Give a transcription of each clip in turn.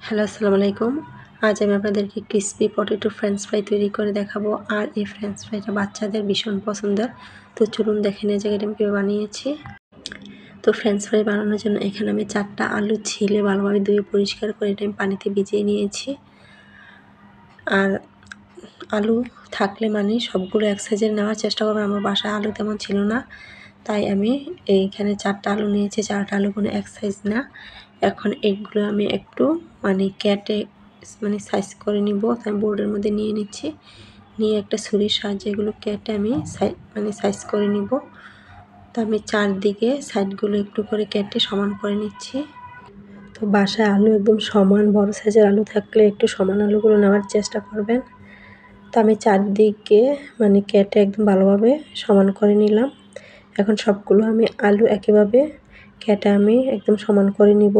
Hello, আসসালামু আলাইকুম। আজ আমি আপনাদেরকে ক্রিসপি পটেটো ফ্রেঞ্চ ফ্রাই তৈরি করে দেখাবো। আর এই ফ্রেঞ্চ ফ্রাইটা বাচ্চাদের ভীষণ পছন্দের। তো চলুন দেখে নেওয়া যাক এটা আমি কীভাবে বানিয়েছি। তো ফ্রেঞ্চ ফ্রাই বানানোর জন্য এখানে আমি 4টা আলু ছিলে ভালোভাবে ধুয়ে পরিষ্কার করে এটা আমি পানিতে ভিজিয়ে নিয়েছি। আর আলু থাকলে মানে সবগুলো এক সাইজের নেওয়ার চেষ্টা করবেন। আমার বাসায় আলু তেমন ছিল না, তাই আমি এইখানে 4টা আলু নিয়েছি। 4টা আলু কোনো এক সাইজ না। এখন এগুলো আমি একটু কেটে সাইজ করে নিব। আমি বোর্ডের মধ্যে নিয়ে নিচ্ছি। নিয়ে একটা ছুরির সাহায্যে এগুলো কেটে আমি সাইজ করে নিব। তো আমি চারদিকে সাইডগুলো একটু করে কেটে সমান করে নিচ্ছি। তো বাসায় আলু একদম সমান বড় সাইজের আলু থাকলে একটু সমান আলুগুলো নেওয়ার চেষ্টা করবেন। তো আমি চারদিকে কেটে একদম ভালোভাবে সমান করে নিলাম। এখন সবগুলো আমি আলু একইভাবে কেটে আমি একদম সমান করে নিব।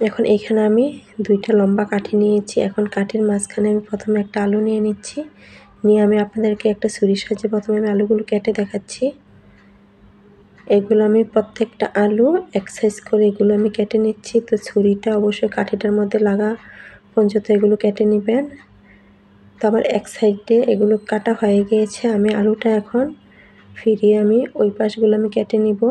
এখন এইখানে আমি 2টা লম্বা কাঠি নিয়েছি। এখন কাঠির মাঝখানে আমি প্রথমে একটা আলু নিয়ে নিচ্ছি। নিয়ে আমি আপনাদেরকে একটা ছুরির সাহায্যে প্রথমে আমি আলুগুলো কেটে দেখাচ্ছি। এগুলো আমি প্রত্যেকটা আলু এক সাইজ করে এগুলো আমি কেটে নিচ্ছি। তো ছুরিটা অবশ্যই কাঠিটার মধ্যে লাগা পর্যন্ত এগুলো কেটে নেবেন। তো আমার এক সাইডে এগুলো কাটা হয়ে গিয়েছে। আমি আলুটা এখন ফিরিয়ে আমি ওই পাশগুলো আমি কেটে নিব।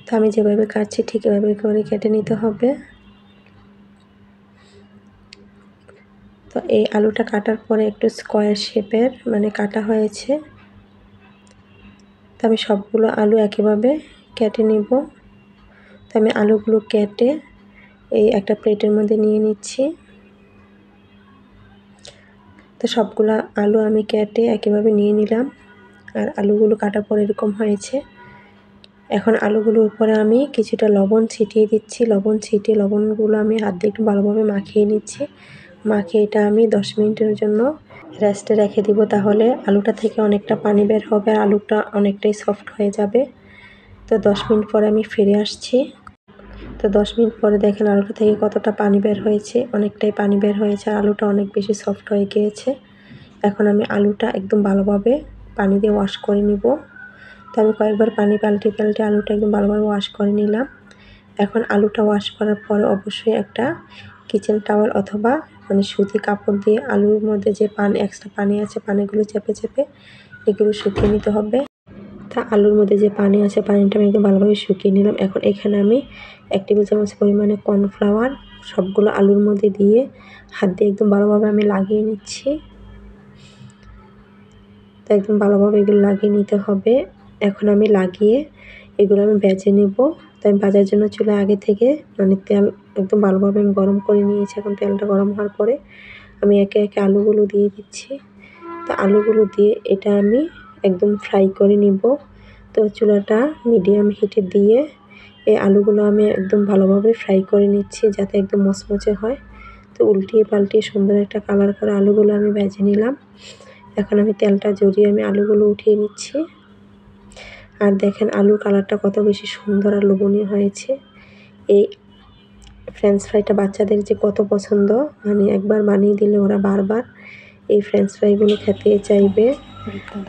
তো আমি যেভাবে কাটছি ঠিক এভাবে করে কেটে নিতে হবে। তো এই আলুটা কাটার পরে একটু স্কোয়ার শেপের কাটা হয়েছে। তো আমি সবগুলো আলু একইভাবে কেটে নিব। তো আমি আলুগুলো কেটে এই একটা প্লেটের মধ্যে নিয়ে নিচ্ছি। তো সবগুলো আলু আমি কেটে একইভাবে নিয়ে নিলাম। আর আলুগুলো কাটার পর এরকম হয়েছে। এখন আলুগুলোর উপরে আমি কিছুটা লবণ ছিটিয়ে দিচ্ছি। লবণ ছিটিয়ে লবণগুলো আমি হাত দিয়ে একটু ভালোভাবে মাখিয়ে নিচ্ছি। মাখিয়ে এটা আমি 10 মিনিটের জন্য রেস্টে রেখে দিব। তাহলে আলুটা থেকে অনেকটা পানি বের হবে আর আলুটা অনেকটাই সফট হয়ে যাবে। তো 10 মিনিট পরে আমি ফিরে আসছি। তো 10 মিনিট পরে দেখেন আলুটা থেকে কতটা পানি বের হয়েছে। অনেকটাই পানি বের হয়েছে আর আলুটা অনেক বেশি সফট হয়ে গিয়েছে। এখন আমি আলুটা একদম ভালোভাবে পানি দিয়ে ওয়াশ করে নিব। তো আমি কয়েকবার পানি পাল্টে আলুটা একদম ভালোভাবে ওয়াশ করে নিলাম। এখন আলুটা ওয়াশ করার পরে অবশ্যই একটা কিচেন টাওয়েল অথবা সুতি কাপড় দিয়ে আলুর মধ্যে যে এক্সট্রা পানি আছে পানিগুলো চেপে চেপে এগুলো শুকিয়ে নিতে হবে। তা আলুর মধ্যে যে পানি আছে পানিটা আমি একদম ভালোভাবে শুকিয়ে নিলাম। এখন এখানে আমি 1 টেবিল চামচ পরিমাণে কর্নফ্লাওয়ার সবগুলো আলুর মধ্যে দিয়ে হাত দিয়ে একদম ভালোভাবে আমি লাগিয়ে নিচ্ছি। তো একদম ভালোভাবে এগুলো লাগিয়ে নিতে হবে। এখন আমি লাগিয়ে এগুলো আমি ভেজে নেব। তো আমি ভাজার জন্য চুলায় আগে থেকে তেল একদম ভালোভাবে আমি গরম করে নিয়েছি। এখন তেলটা গরম হওয়ার পরে আমি একে একে আলুগুলো দিয়ে দিচ্ছি। তো আলুগুলো দিয়ে এটা আমি একদম ফ্রাই করে নিব। তো চুলাটা মিডিয়াম হিটে দিয়ে এই আলুগুলো আমি একদম ভালোভাবে ফ্রাই করে নিচ্ছি যাতে একদম মচমচে হয়। তো উল্টিয়ে পাল্টিয়ে সুন্দর একটা কালার করে আলুগুলো আমি ভেজে নিলাম। এখন আমি তেলটা ঝরিয়ে আমি আলুগুলো উঠিয়ে নিচ্ছি। আর দেখেন আলুর কালারটা কত বেশি সুন্দর আর লোভনীয় হয়েছে। এই ফ্রেঞ্চ ফ্রাইটা বাচ্চাদের যে কত পছন্দ, একবার বানিয়ে দিলে ওরা বারবার এই ফ্রেঞ্চ ফ্রাইগুলো খেতে চাইবে।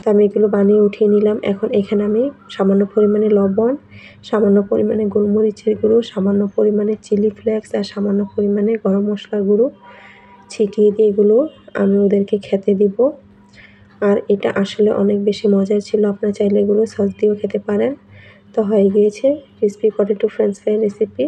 তো আমি এগুলো বানিয়ে উঠিয়ে নিলাম। এখন এখানে আমি সামান্য পরিমাণে লবণ, সামান্য পরিমাণে গোলমরিচের গুঁড়ো, সামান্য পরিমাণে চিলি ফ্লেক্স আর সামান্য পরিমাণে গরম মশলার গুঁড়ো ছিটিয়ে দিয়ে এগুলো আমি ওদেরকে খেতে দিব। আর এটা আসলে অনেক বেশি মজার ছিল। আপনারা চাইলে এগুলো সস দিয়েও খেতে পারেন। তো হয়ে গিয়েছে crispy potato French fry recipe.